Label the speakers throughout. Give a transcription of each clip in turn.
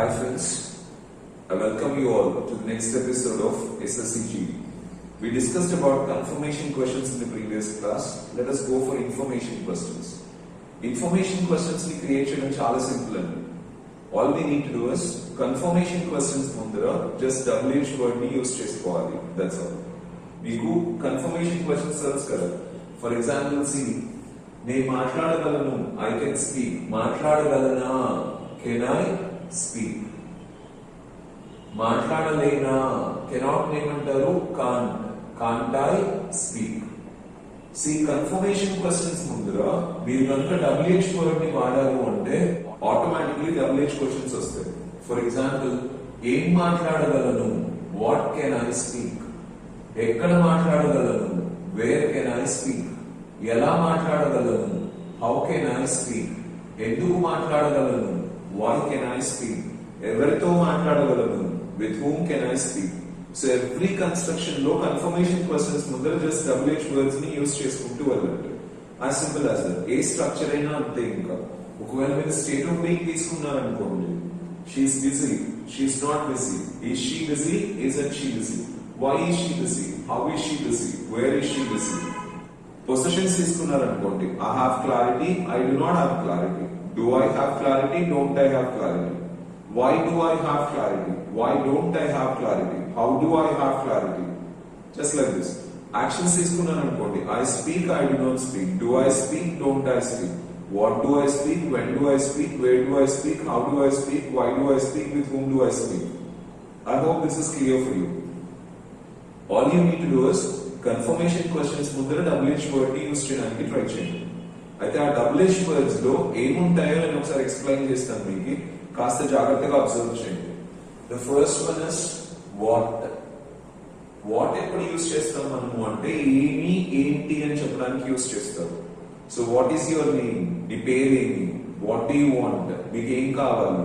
Speaker 1: Hi friends, I welcome you all to the next episode of SSCG. We discussed about confirmation questions in the previous class. Let us go for information questions. Information questions ni create cheyadam chaala simple andi. All we need to do is confirmation questions mundara just WH word ni use chesukovali. That's all. Meeku confirmation questions తెలుసు కదా. For example, see, నేను మాట్లాడగలను, I can speak. మాట్లాడగలనా, can I speak? మాట్లాడలేనా, cannot ఏమంటారు, can't I speak? See, confirmation questions ముందర మీరు కనుక WH word ని వాడారు అంటే ఆటోమేటిక్లీ WH క్వశ్చన్స్ వస్తాయి. ఫర్ ఎగ్జాంపుల్, ఏం మాట్లాడగలను, వాట్ కెన్ ఐ స్పీక్? ఎక్కడ మాట్లాడగలను, వేర్ కెన్ ఐ స్పీక్? ఎలా మాట్లాడగలను, హౌ కెన్ ఐ స్పీక్? ఎందుకు మాట్లాడగలను, వై కెన్ ఐ స్పీక్? ఎవరితో మాట్లాడగలను, with whom can I speak? So every construction లో కన్ఫర్మేషన్ క్వశ్చన్స్ ముందర జస్ట్ WH వర్డ్స్ ని యూస్ చేసుకుంటూ వెళ్ళండి. As simple as that. ఏ స్ట్రక్చర్ అయినా అంతే. ఇంకా ఒకవేళ మీరు స్టేట్ ఆఫ్ బీయింగ్ తీసుకున్నారనుకోండి, she's busy, she's not busy, is she busy, isn't she busy, why is she busy, how is she busy, where is she busy. Positions తీసుకున్నారనుకోండి, I have clarity, I do not have clarity, do I have clarity, don't I have clarity, why do I have clarity, why don't I have clarity, how do I have clarity? Just like this. Actions తీసుకున్నారనుకోండి, I speak, I do not speak, do I speak, don't I speak, what do I speak, when do I speak, where do I speak, how do I speak, why do I speak, with whom do I speak? I hope this is clear for you. All you need to do is confirmation questions ముందర WH word ని use చేయడానికి try చేయండి. అయితే ఆ WH words లో ఏముంటాయో నేను ఒకసారి explain చేస్తాను మీకు. కాస్త జాగ్రత్తగా అబ్జర్వ్ చేయండి. The first one is what. What ఎప్పుడు యూస్ చేస్తాం మనము అంటే ఏమి, ఏంటి అని చెప్పడానికి యూస్ చేస్తాం. So what is your name, నీ పేరేమి, వాట్ డూ యూ వాంట్, మీకు ఏం కావాలి.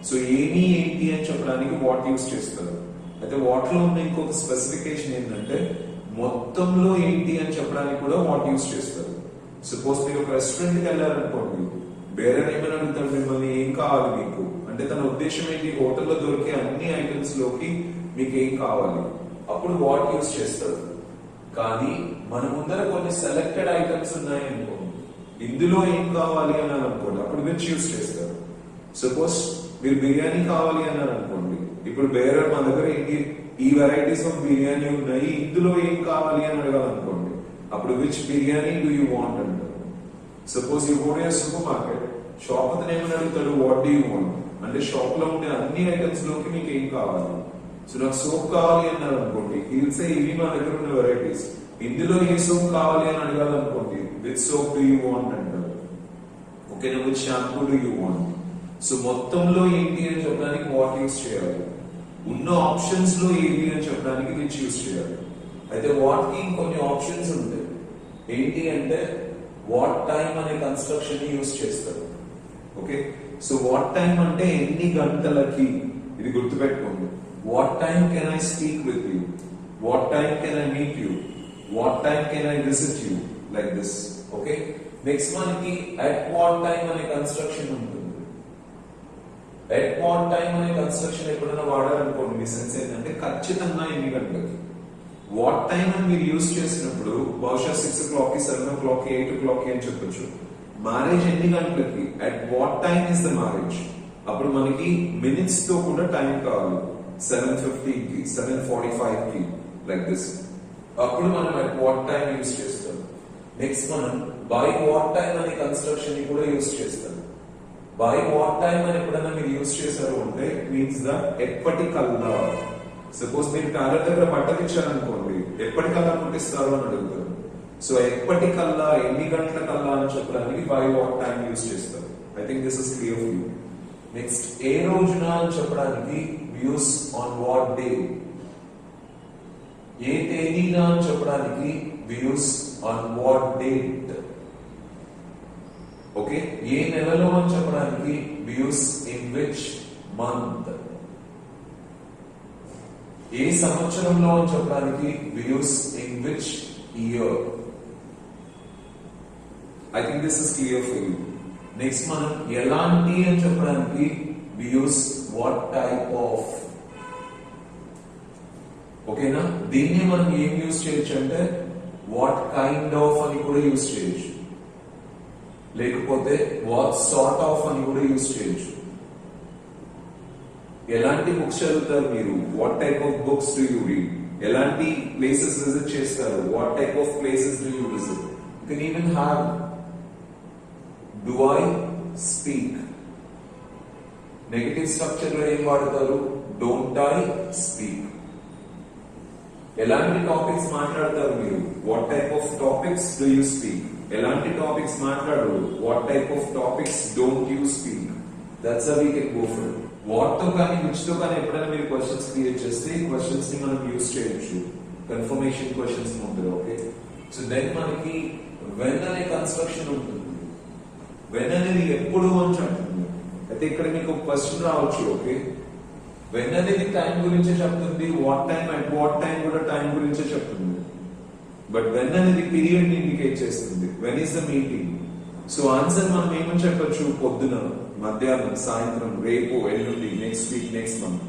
Speaker 1: సో ఏమి, ఏంటి అని చెప్పడానికి వాట్ యూస్ చేస్తారు. అయితే వాట్ లో ఉన్న ఇంకొక స్పెసిఫికేషన్ ఏంటంటే మొత్తంలో ఏంటి అని చెప్పడానికి కూడా వాట్ యూస్ చేస్తారు. సపోజ్ మీరు ఒక రెస్టారెంట్ కి వెళ్ళారనుకోండి, బేరర్ ఏమైనా అడుగుతాడు మిమ్మల్ని, ఏం కావాలి మీకు అంటే తన ఉద్దేశం ఏంటి, హోటల్లో దొరికే అన్ని ఐటమ్స్ లోకి మీకు ఏం కావాలి, అప్పుడు వాట్ యూస్ చేస్తారు. కానీ మన ముందర కొన్ని సెలెక్టెడ్ ఐటమ్స్ ఉన్నాయి అనుకోండి, ఇందులో ఏం కావాలి అని అనుకోండి, అప్పుడు విచ్ యూస్ చేస్తారు. సపోజ్ మీరు బిర్యానీ కావాలి అన్నారు అనుకోండి, ఇప్పుడు బేరర్ మా దగ్గర ఏంటి, ఈ వెరైటీస్ ఆఫ్ బిర్యానీ ఉన్నాయి, ఇందులో ఏం కావాలి అని అడగాలనుకోండి, అప్పుడు which biryani do you want అంటారు. Suppose you go to supermarket, shop అతను ఏమని అడుగుతాడు, వాట్ డూ యూ వాంట్ అంటే షాప్ లో ఉండే అన్ని ఐటమ్స్ లోకి మీకు ఏం కావాలి. సో నాకు సోప్ కావాలి అన్నారు అనుకోండి, హిల్సే ఇవి మా దగ్గర ఉన్న వెరైటీస్, ఇందులో ఏ సోప్ కావాలి అని అడగాలనుకోండి, with soap do you want అంటారు. ఓకేనా, with shampoo do you want. So మొత్తంలో ఏంటి అని చెప్పడానికి వాట్ యూస్ చేయాలి, ఉన్న ఆప్షన్స్ లో ఏంటి అని చెప్పడానికి విచ్ యూస్ చేయాలి. అయితే వాట్ కి కొన్ని ఆప్షన్స్ ఉంటాయి. ఏంటి అంటే వాట్ టైం అనే కన్స్ట్రక్షన్ ని యూస్ చేస్తారు. ఓకే, సో వాట్ టైం అంటే ఎన్ని గంటలకి, ఇది గుర్తుపెట్టుకోండి. What time can I speak with you, what time can I meet you, what time can I visit you, like this. Okay, next మనకి at what time అనే construction ఉంటుంది. At what time అనే construction ఎప్పుడైనా వాడారనుకోండి, మీ sense ఏంటంటే ఖచ్చితంగా ఎన్ని గంటలకి. What time అని మీరు యూజ్ చేసినప్పుడు బహుశా 6 o'clock, 7 o'clock, 8 o'clock అని చెప్పొచ్చు. మ్యారేజ్ ఎన్ని గంటలకి, at what time is the marriage. అప్పుడు మనకి మినిట్స్ తో కూడా టైం కావాలి. 7:50 కి, 7:45 కి, లైక్ దిస్. అప్పుడు మనం అట్ వాట్ టైం యూజ్ చేస్తాం. నెక్స్ట్ మనం బై వాట్ టైం అనే కన్స్ట్రక్షన్ ని కూడా యూజ్ చేస్తాం. బై వాట్ టైం అని ఎప్పుడైనా మీరు యూజ్ చేశారు అంటే మీన్స్ ద ఎప్పటికల్లా. సపోజ్ మీరు టైలర్ దగ్గర బట్టలు ఇచ్చారనుకోండి, ఎప్పటికల్లా కుట్టిస్తారు అని అడుగుతారు. సో ఎప్పటికల్లా, ఎన్ని గంటలకల్లా అని చెప్పడానికి బై వాట్ టైం యూస్ చేస్తారు. I think this is clear for you. Next, ఏ రోజున అని చెప్పడానికి యూస్ ఆన్ వాట్ డే. ఏ తేదీన అని చెప్పడానికి use on what date. Okay, ఏ నెలలో అని చెప్పడానికి యూస్ ఇన్ విచ్ మంత్. ఏ సంవత్సరంలో అని చెప్పడానికి use in which year. I think this is clear for you. Next మనం ఎలాంటి అని చెప్పడానికి we use what type of. ఓకేనా? దీన్ని మనం ఏం యూజ్ చేయొచ్చు అంటే వాట్ కైండ్ ఆఫ్ అని కూడా యూజ్ చేయొచ్చు, లేకపోతే వాట్ సార్ట్ ఆఫ్ అని కూడా యూజ్ చేయొచ్చు. ఎలాంటి బుక్స్ చదువుతారు మీరు? What type of books do you read? ఎలాంటి ప్లేసెస్ విజిట్ చేస్తారు? What type of places do you visit? You can even have do I speak. Negative structure లో ఏం వాడతారు? Don't I speak. ఎలాంటి టాపిక్స్ మాట్లాడతారు మీరు? What type of topics do you speak? ఎలాంటి topics మాట్లాడరు? What type of topics don't you speak? That's how we can go for. What తో కానీ విచ్ తో కానీ ఎప్పుడైనా మీరు క్వశ్చన్స్ క్రియేట్ చేస్తే క్వశ్చన్స్ ని మనం యూజ్ చేయొచ్చు కన్ఫర్మేషన్ క్వశ్చన్స్ ముందు. ఓకే, సో దెన్ మనకి వెన్ అనే కన్స్ట్రక్షన్ ఉంటుంది. వెన్ అనేది ఎప్పుడు అని చెప్తుంది. అయితే ఇక్కడ మీకు ఒక క్వశ్చన్ రావచ్చు. ఓకే, వెన్ అనేది టైం గురించే చెప్తుంది, what time at what time కూడా టైం గురించే చెప్తుంది. బట్ వెన్ అనేది పీరియడ్ ని ఇండికేట్ చేస్తుంది. When is the meeting. So answer మనం ఏమని చెప్పొచ్చు? పొద్దున, మధ్యాహ్నం, సాయంత్రం, రేపు, ఎల్లుండి, నెక్స్ట్ వీక్, నెక్స్ట్ మంత్.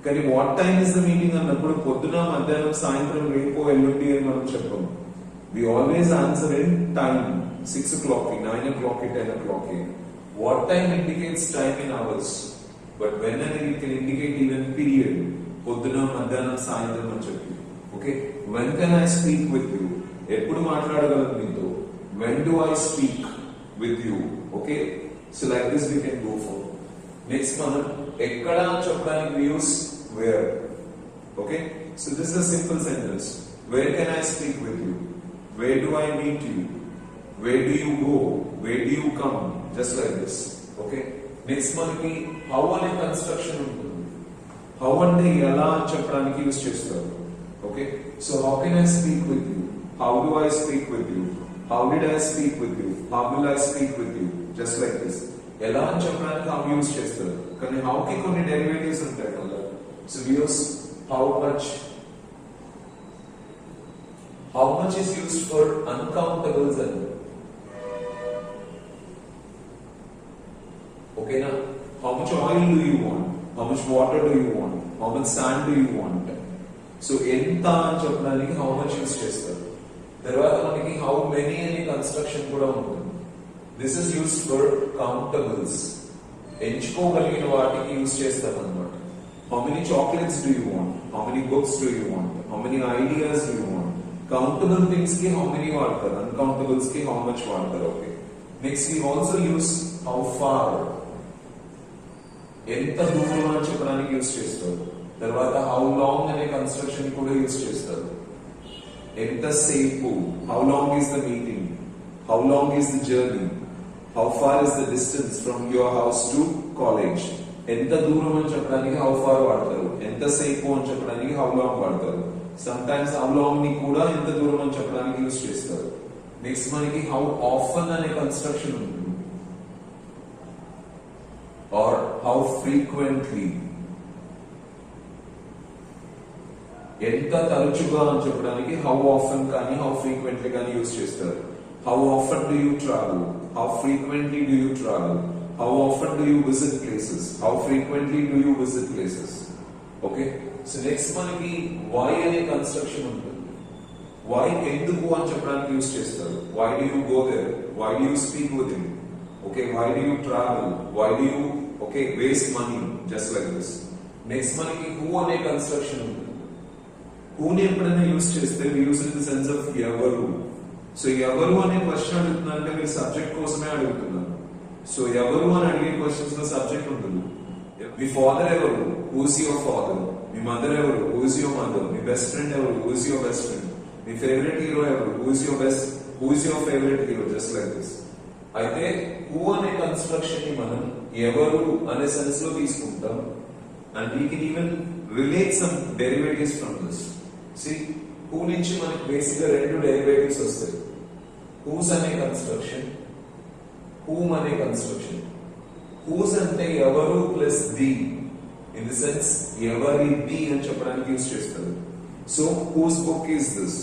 Speaker 1: కానీ what time is the meeting అన్నప్పుడు పొద్దున, మధ్యాహ్నం, సాయంత్రం, రేపు, ఎల్లుండి అని మనం చెప్పము. We always answer in time. 6 o'clock, 9 o'clock, 10 o'clock. What time indicates time in hours, but when అనేది can indicate even period. పొద్దున, మధ్యాహ్నం, సాయంత్రం అని చెప్పి. Okay, when can I speak with you? ఎప్పుడు మాట్లాడగలను మీతో? When do I speak with you? Okay, so like this we can go for. Next మనం ఎక్కడ చెప్పడానికి we use where. Okay, so this is a simple sentence. Where can I speak with you? Where do I meet you? Where do you go? Where do you come? Just like this. Okay, next మనకి how అనే construction ఉంటుంది. How అంటే ఎలా చెప్పడానికి use చేస్తారు. Okay, so how can I speak with you? How do I speak with you? How did I speak with you? How will I speak with you? Just like this. ఎలా అని చెప్పడానికి how use చేస్తారు. కానీ how కి కొన్ని derivatives ఉంటాయి కదా. So we use how much. How much is used for uncountables and okay na? How much oil do you want? How much water do you want? How much sand do you want? So enta అని చెప్పడానికి how much use చేస్తారు. తర్వాత మనకి how many అనే construction కూడా ఉంటుంది. This is used for countables. ఎంచుకోగలిగిన వాటికి use చేస్తారు అన్నమాట. How many chocolates do you want? How many books do you want? How many ideas do you want? Countable things ki how many వాడతారు, uncountables ki how much వాడతారు. Okay, next we also use how far. ఎంత దూరం అని చెప్పడానికి use చేస్తారు. తర్వాత how long అనే construction కూడా యూస్ చేస్తారు. ఎంత సేపు, how long is the meeting, how long is the journey, how far is the distance from your house to college. ఎంత దూరం అని చెప్పడానికి how far వాడతారు. ఎంత సేపు అని చెప్పడానికి how long వాడతారు. సమ్ టైమ్స్ how long ని కూడా ఎంత దూరం అని చెప్పడానికి యూస్ చేస్తారు. నెక్స్ట్ మనకి how often అనే కన్స్ట్రక్షన్ ఉంటుంది. or how frequently. ఎంత తరచుగా అని చెప్పడానికి how often కానీ how frequently కానీ యూస్ చేస్తారు. How often do you travel? How frequently do you travel? How often do you visit places? How frequently do you visit places? Okay, so next మనకి why అనే construction ఉంటుంది. Why ఎందుకు అని చెప్పడానికి use చేస్తారు. Why do you go there? Why do you speak with him? Okay, why do you travel? Why do you waste money? Just like this. Next మనకి who అనే construction ఉంటుంది. who ని ఎప్పుడైనా యూస్ చేస్తే we use in the sense of ఎవరు. So ఎవరు అనే question అడుగుతున్నారంటే మీరు సబ్జెక్ట్ కోసమే అడుగుతున్నారు. సో ఎవరు అని అడిగే క్వశ్చన్స్ లో సబ్జెక్ట్ ఉంటుంది. మీ ఫాదర్ ఎవరు? Who's your father. మీ మదర్ ఎవరు? Who's your mother. మీ బెస్ట్ ఫ్రెండ్ ఎవరు? Who's your best friend. మీ ఫేవరెట్ హీరో ఎవరు? Who's your favourite hero. Just like this. అయితే హూ అనే కన్స్ట్రక్షన్ ని మనం ఎవరు అనే సెన్స్ లో తీసుకుంటాం. And we can even relate some derivatives from this. See who నుంచి మనకి బేసిక్ గా రెండు డెరివేటివ్స్ వస్తాయి. హూస్ అనే కన్స్ట్రక్షన్, హూమ్ అనే కన్స్ట్రక్షన్. హూస్ అంటే ఎవరు plus the, in the sense ఎవరిది అని చెప్పడానికి యూస్ చేస్తారు. So whose book is this,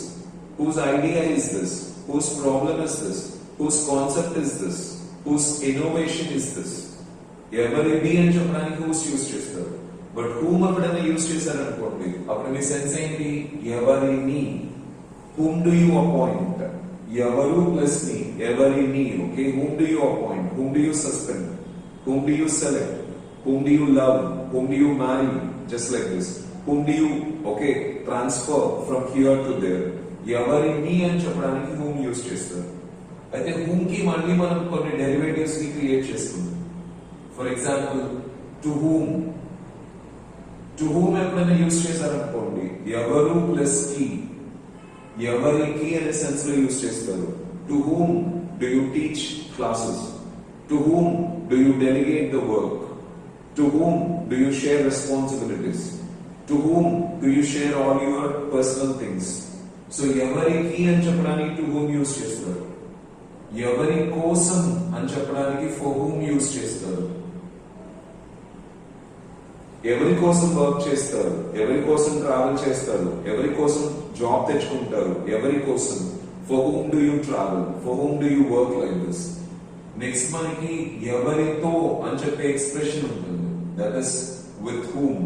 Speaker 1: whose idea is this, whose problem is this, whose concept is this, whose innovation is this. ఎవరిది అని చెప్పడానికి హూస్ యూస్ చేస్తారు. బట్ హూమ్ ఎప్పుడైనా use చేశారనుకోండి అప్పుడు మీ సెన్స్ ఏంటి? ఎవరిని. Whom do you appoint? ఎవరు ప్లస్ మీ, ఎవరిని. Okay, whom do you appoint, whom do you suspend, whom do you select, whom do you love, whom do you marry, just like this. Whom do you, okay, transfer from here to there. ఎవరిని అని చెప్పడానికి whom use చేస్తారు. అయితే whom కి మళ్ళీ మనం కొన్ని derivatives ని క్రియేట్ చేస్తున్నాం. For example to whom. To whom ఎప్పుడైనా యూస్ చేశారనుకోండి ఎవరు ప్లస్ కి, ఎవరికి అనే సెన్స్ లో యూస్ చేస్తారు. To whom do you teach classes? To whom do you delegate the work? To whom do you share responsibilities? To whom do you share all your personal things? So ఎవరికి అని చెప్పడానికి to whom use చేస్తారు. ఎవరి కోసం అని చెప్పడానికి for whom use చేస్తారు. ఎవరి కోసం వర్క్ చేస్తారు, ఎవరి కోసం ట్రావెల్ చేస్తారు, ఎవరి కోసం జాబ్ తెచ్చుకుంటారు, ఎవరి కోసం. For whom do you travel? For whom do you work like this? Next మనకి ఎవరితో అని చెప్పే ఎక్స్ప్రెషన్ ఉంటుంది. That is with whom.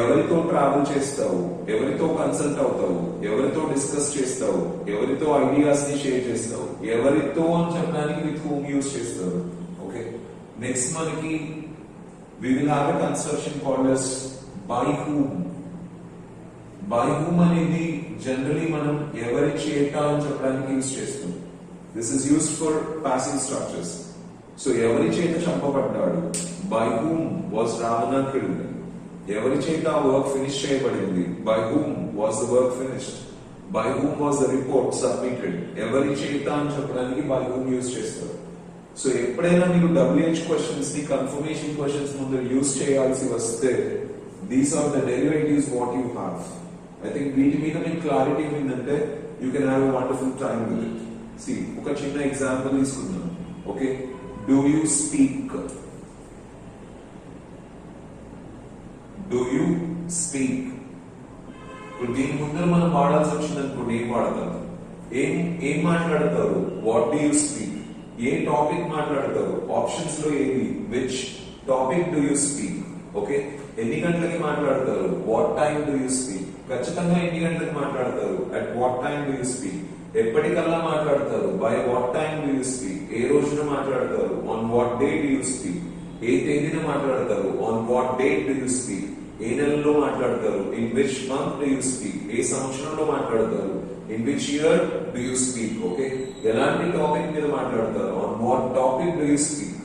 Speaker 1: ఎవరితో ట్రావెల్ చేస్తావు, ఎవరితో కన్సల్ట్ అవుతావు, ఎవరితో డిస్కస్ చేస్తావు, ఎవరితో ఐడియాస్ ని షేర్ చేస్తావు, ఎవరితో అని చెప్పడానికి విత్ హూమ్ యూస్ చేస్తారు. ఓకే, నెక్స్ట్ మనకి we will have a construction called as by whom. By whom అనేది జనరలీ మనం ఎవరి చేత అని చెప్పడానికి యూస్ చేస్తాం. This is used for passive structures. So ఎవరి చేత చంపబడ్డాడు, by whom was Ravana killed. ఎవరి చేత వర్క్ ఫినిష్ చేయబడింది, by whom was the work finished. By whom was the report submitted. ఎవరి చేత అని చెప్పడానికి by whom యూస్ చేస్తారు. సో ఎప్పుడైనా మీరు WH క్వశ్చన్స్ ని కన్ఫర్మేషన్ క్వశ్చన్స్ ముందు యూస్ చేయాల్సి వస్తే these are the derivatives what you have. I think వీటి మీద మీకు క్లారిటీ ఉందంటే you can have a wonderful time with it. See, ఒక చిన్న ఎగ్జాంపుల్ తీసుకుందాం. Okay, do you speak. Do you speak. ఇప్పుడు దీని ముందర మనం వాడాల్సి వచ్చింది అనుకోండి, ఏం వాడతారు? ఏం మాట్లాడతారు? What do you speak. ఏ టాపిక్ మాట్లాడతారు? ఆప్షన్స్ లో ఏది? Which topic do you speak. Okay, ఎన్ని గంటలకి మాట్లాడతారు? What time do you speak. ఖచ్చితంగా ఎన్ని గంటలకు మాట్లాడతారు? At what time do you speak. ఎప్పటికల్లా మాట్లాడతారు? By what time do you speak. ఏ రోజున మాట్లాడతారు? On what day do you speak. ఏ తేదీన మాట్లాడతారు? On what date do you speak. ఏ నెలలో మాట్లాడతారు? In which month do you speak. ఏ సంవత్సరంలో మాట్లాడతారు? In which year do you speak. Okay, ఎలాంటి టాపిక్ మీద మాట్లాడతారు? On what topic do you speak.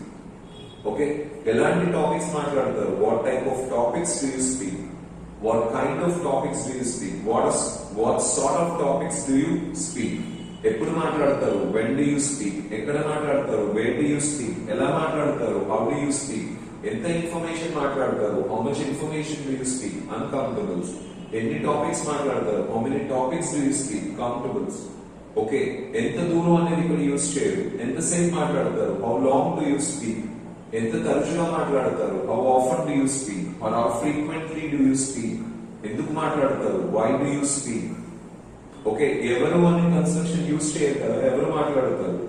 Speaker 1: Okay, ఎలాంటి టాపిక్స్ మాట్లాడతారు? What type of topics do you speak. What kind of topics do you speak? What sort of topics do you speak? ఎప్పుడు మాట్లాడతారు? When do you speak? ఎక్కడ మాట్లాడతారు? Where do you speak? ఎలా మాట్లాడతారు? How do you speak? ఎంత information మాట్లాడతారు? How much information do you speak? Uncountables. ఎన్ని topics మాట్లాడతారు? How many topics do you speak? Countables. Okay, ఎంత దూరం అనేది ఇక్కడ యూస్ చేయరు. ఎంతసేపు మాట్లాడతారు? How long do you speak? ఎంత తరచుగా మాట్లాడతారు? How often do you speak or how frequently do you speak. ఎందుకు మాట్లాడతారు? Why do you speak. Okay, ఎవరు అనే కన్స్ట్రక్షన్ యూస్ చేయరు కదా, ఎవరు మాట్లాడతారు?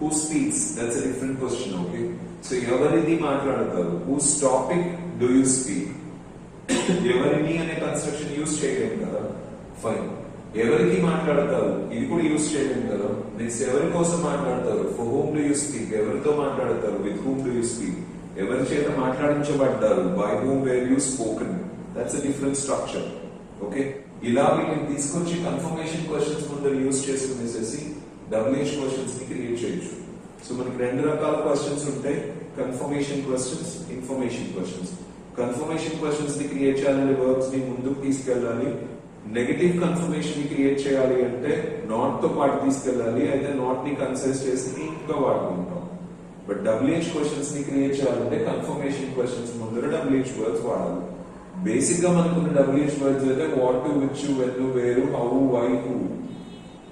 Speaker 1: Who speaks, that's a different question. Okay, so ఎవరిది మాట్లాడతారు? Whose topic do you speak. ఎవరిని అనే కన్స్ట్రక్షన్ యూస్ చేయలేము కదా, ఫైన్. ఎవరికి మాట్లాడతారు? ఇది కూడా యూస్ చేయలేము కదా. నెక్స్ట్ ఎవరి కోసం మాట్లాడతారు? For whom do you speak. ఎవరితో మాట్లాడతారు? With whom do you speak. ఎవరి చేత మాట్లాడించబడ్డారు? By whom were you spoken. That's a different structure. Okay, ఇలా వీటిని తీసుకొచ్చి కన్ఫర్మేషన్ క్వశ్చన్స్ ముందర యూస్ చేసుకునేసేసి WH క్వశ్చన్స్ ని క్రియేట్ చేయొచ్చు. సో మనకి రెండు రకాల క్వశ్చన్స్ ఉంటాయి, confirmation questions, information questions. Confirmation questions ని క్రియేట్ చేయాలంటే వర్బ్స్ ని ముందుకు తీసుకెళ్ళాలి. నెగటివ్ కన్ఫర్మేషన్ ని క్రియేట్ చేయాలి అంటే నాట్ తో పాటు తీసుకెళ్ళాలి. అయితే నాట్ ని కన్సిడర్ చేసి ఇంకా వాడుకుంటాం. బట్ WH క్వశ్చన్స్ ని క్రియేట్ చేయాలంటే కన్ఫర్మేషన్ క్వశ్చన్స్ ముందర WH వర్డ్స్ వాడాలి. బేసిక్ గా మనకున్న WH వర్డ్స్ అయితే what, which, when, where, how, why, who.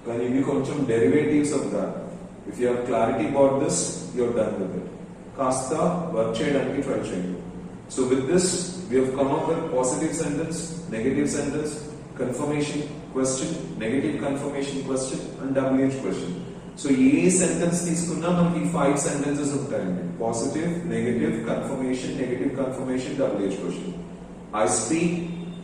Speaker 1: కానీ ఇవి కొంచెం derivatives of that. If you have clarity about this, you're done with it. కాస్త వర్క్ చేయడానికి ట్రై చేయండి. So with this we have come up with positive sentence, negative sentence, confirmation question, negative confirmation question and WH question. So A sentence తీసుకున్నా మనకి 5 sentences ఉంటాయండి. Positive, negative, confirmation, negative confirmation, WH question. I speak,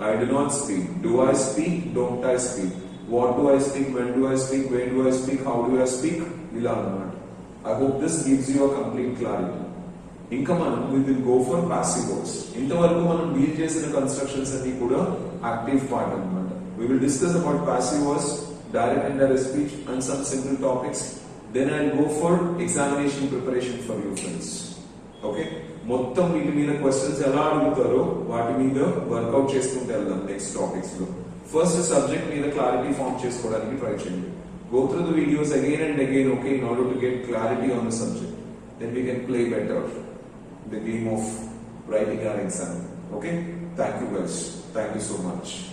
Speaker 1: I do not speak. Do I speak? Don't I speak? What do I speak? When do I speak? Where do I speak? How do I speak? ఇలా అన్నమాట. I hope this gives you a complete clarity. ఇంకా మనం we will go for passive voice. ఇంతవరకు మనం deal చేసిన constructions అన్ని కూడా active part అన్నమాట. We will discuss about passive voice, direct and indirect speech and some simple topics. Then I'll go for examination preparation for you friends. Okay? మొత్తం వీటి మీద questions ఎలా అడుగుతారో వాటి మీద వర్కౌట్ చేసుకుంటూ వెళ్దాం నెక్స్ట్ టాపిక్స్ లో. ఫస్ట్ సబ్జెక్ట్ మీద క్లారిటీ ఫార్మ్ చేసుకోవడానికి ట్రై చేయండి. Go through the videos again and again, okay, in order to get clarity on the subject. Then we can play better the game of writing our exam. Okay? Thank you guys. Thank you so much.